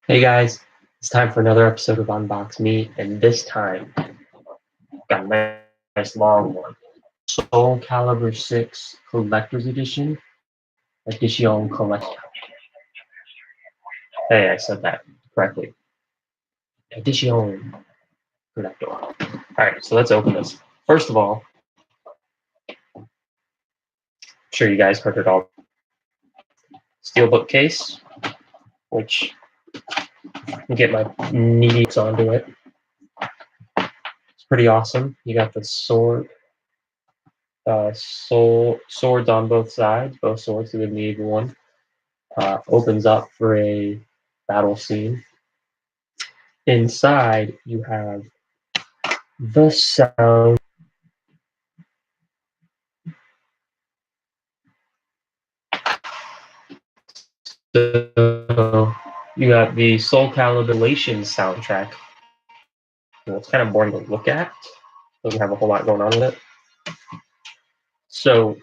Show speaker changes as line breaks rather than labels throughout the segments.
Hey guys, it's time for another episode of Unbox Me, and this time got a nice long one. Soul Calibur 6 Collector's Edition, Edition Collector. Hey, I said that correctly. Edition Collector. Alright, so let's open this. First of all, I'm sure you guys heard it all. Steelbook case, which I can get my knees onto it. It's pretty awesome. You got the swords on both sides, both swords, so the navy one. Opens up for a battle scene. Inside, you have the sound. So you got the Soul Calibur soundtrack. Well, it's kind of boring to look at. Doesn't have a whole lot going on with it. So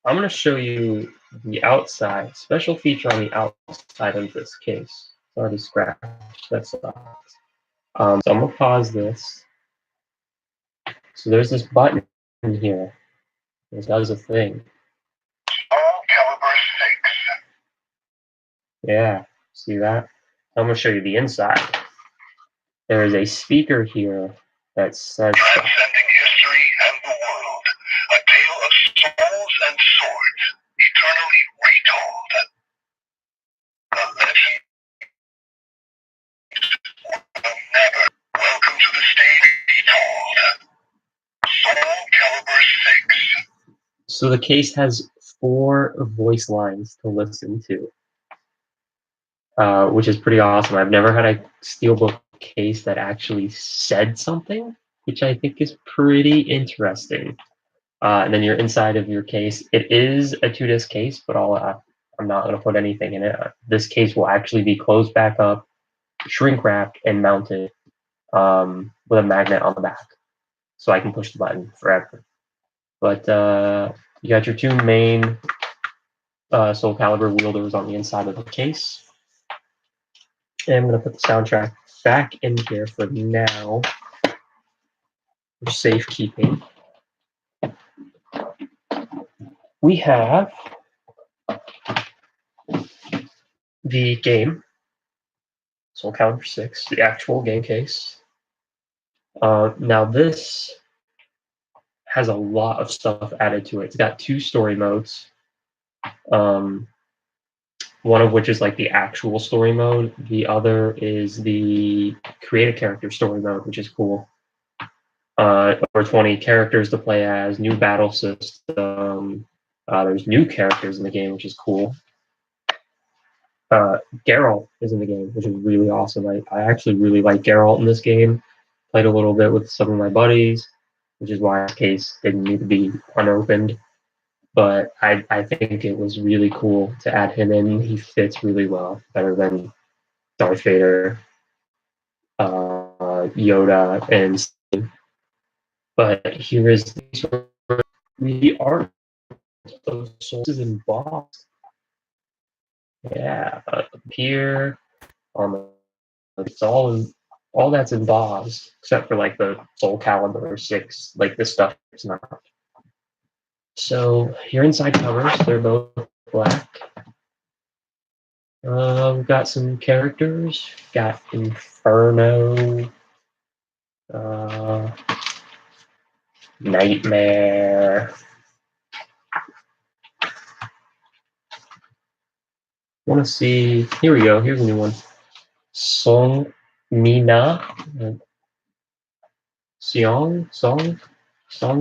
I'm going to show you the outside, special feature on the outside of this case. It's already scratched. That sucks. So I'm going to pause this. So there's this button here. It does a thing.
Calibur 6.
Yeah, see that? I'm going to show you the inside. There is a speaker here that says
Transcending history and the world. A tale of souls and swords, eternally retold. The legend will never. Welcome to the stage retold. Soul Calibur 6.
So the case has 4 voice lines to listen to, which is pretty awesome. I've never had a steelbook case that actually said something, which I think is pretty interesting. And then you're inside of your case. It is a 2-disc case, but I'm not going to put anything in it. This case will actually be closed back up, shrink wrapped, and mounted with a magnet on the back, so I can push the button forever. But you got your 2 main Soul Calibur wielders on the inside of the case. And I'm going to put the soundtrack back in here for now for safekeeping. We have the game, Soul Calibur 6, the actual game case. Now this has a lot of stuff added to it. It's got 2 story modes. One of which is like the actual story mode. The other is the create a character story mode, which is cool. Over 20 characters to play as, new battle system. There's new characters in the game, which is cool. Geralt is in the game, which is really awesome. I actually really like Geralt in this game. Played a little bit with some of my buddies, which is why this case didn't need to be unopened. But I think it was really cool to add him in. He fits really well, better than Darth Vader, Yoda, and Steve. But here is the art of Souls is embossed. Yeah, here it's all that's embossed except for like the Soul Calibur 6, like this stuff is not. So your inside covers, they're both black. We've got some characters. Got Inferno, Nightmare. Want to see? Here we go. Here's a new one. Song Mina. Song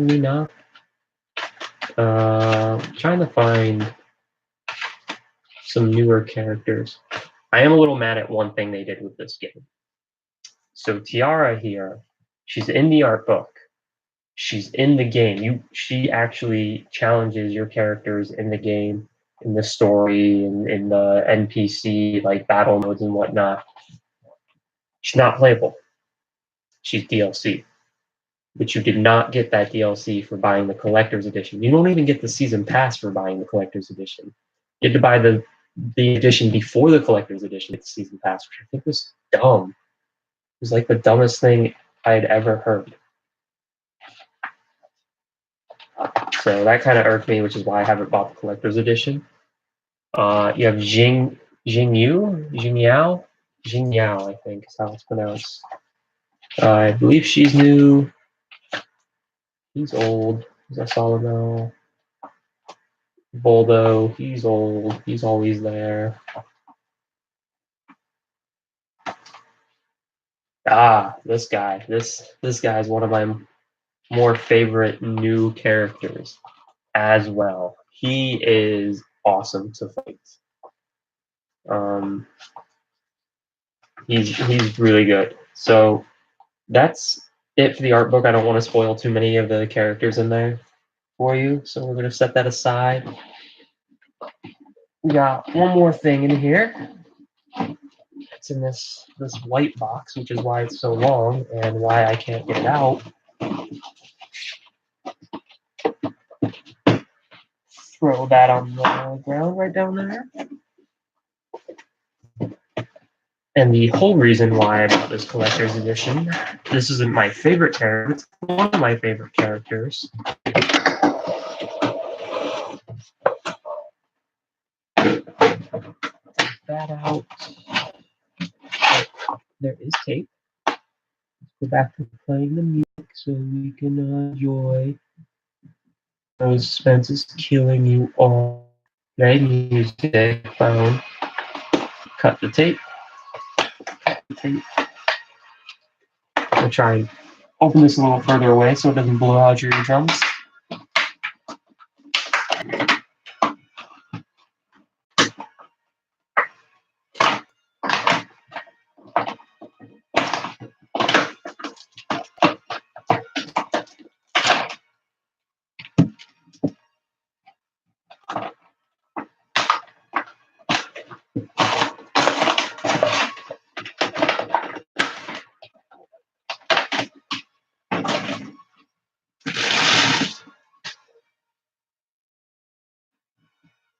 Mina. Trying to find some newer characters. I am a little mad at one thing they did with this game. So Tiara here, she's in the art book. She's in the game. She actually challenges your characters in the game, in the story, in the NPC like battle modes and whatnot. She's not playable. She's DLC. But you did not get that DLC for buying the collector's edition. You don't even get the season pass for buying the collector's edition. You had to buy the the edition before the collector's edition, it's season pass, which I think was dumb. It was like the dumbest thing I had ever heard. So that kind of irked me, which is why I haven't bought the collector's edition. You have Jingyao, I think is how it's pronounced. I believe she's new. He's old. Is that Solomon? Boldo, he's old. He's always there. This guy. This guy is one of my more favorite new characters as well. He is awesome to fight. He's really good. So that's it for the art book. I don't want to spoil too many of the characters in there for you, so we're gonna set that aside. We got one more thing in here. It's in this white box, which is why it's so long and why I can't get it out. Throw that on the ground right down there. And the whole reason why I bought this collector's edition, this isn't my favorite character, it's one of my favorite characters. That out. There is tape. Let's go back to playing the music so we can enjoy. No suspense is killing you all. Play music, phone. Cut the tape. I'm gonna try and open this a little further away so it doesn't blow out your eardrums.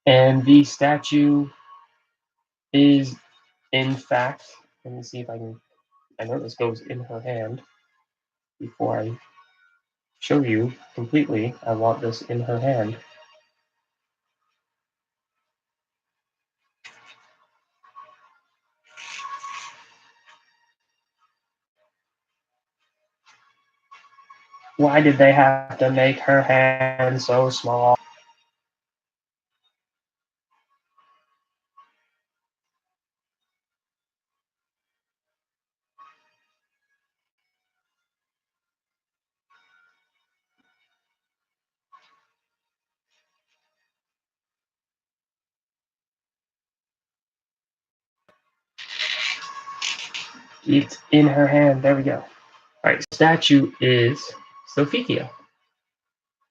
And the statue is, in fact, let me see if I can. I know this goes in her hand. Before I show you completely, I want this in her hand. Why did they have to make her hand so small? It's in her hand. There we go. All right, statue is Sophia,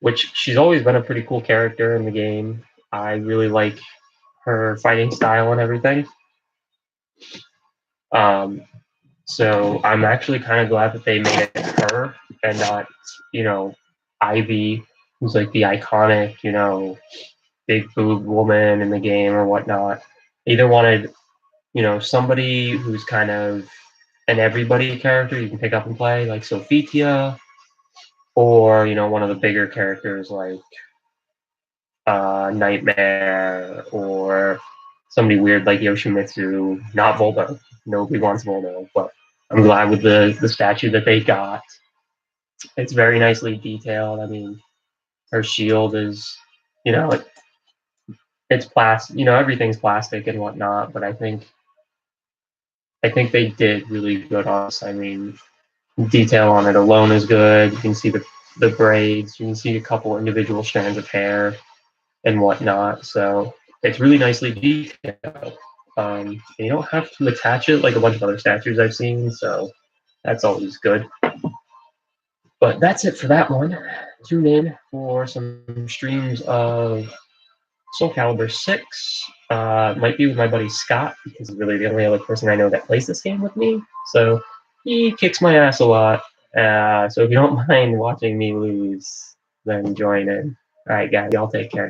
which she's always been a pretty cool character in the game. I really like her fighting style and everything. So I'm actually kind of glad that they made it her and not, Ivy, who's like the iconic, big boob woman in the game or whatnot. They either wanted, somebody who's kind of an everybody character you can pick up and play, like Sophia, or one of the bigger characters like Nightmare, or somebody weird like Yoshimitsu. Not Voldo. Nobody wants Voldo, but I'm glad with the statue that they got. It's very nicely detailed. I mean, her shield is, it's plastic. Everything's plastic and whatnot. But I think they did really good on this. I mean, detail on it alone is good. You can see the braids. You can see a couple individual strands of hair and whatnot. So it's really nicely detailed. You don't have to attach it like a bunch of other statues I've seen, so that's always good. But that's it for that one. Tune in for some streams of Soul Calibur 6. Might be with my buddy Scott, because he's really the only other person I know that plays this game with me. So he kicks my ass a lot. So if you don't mind watching me lose, then join in. All right, guys, y'all take care.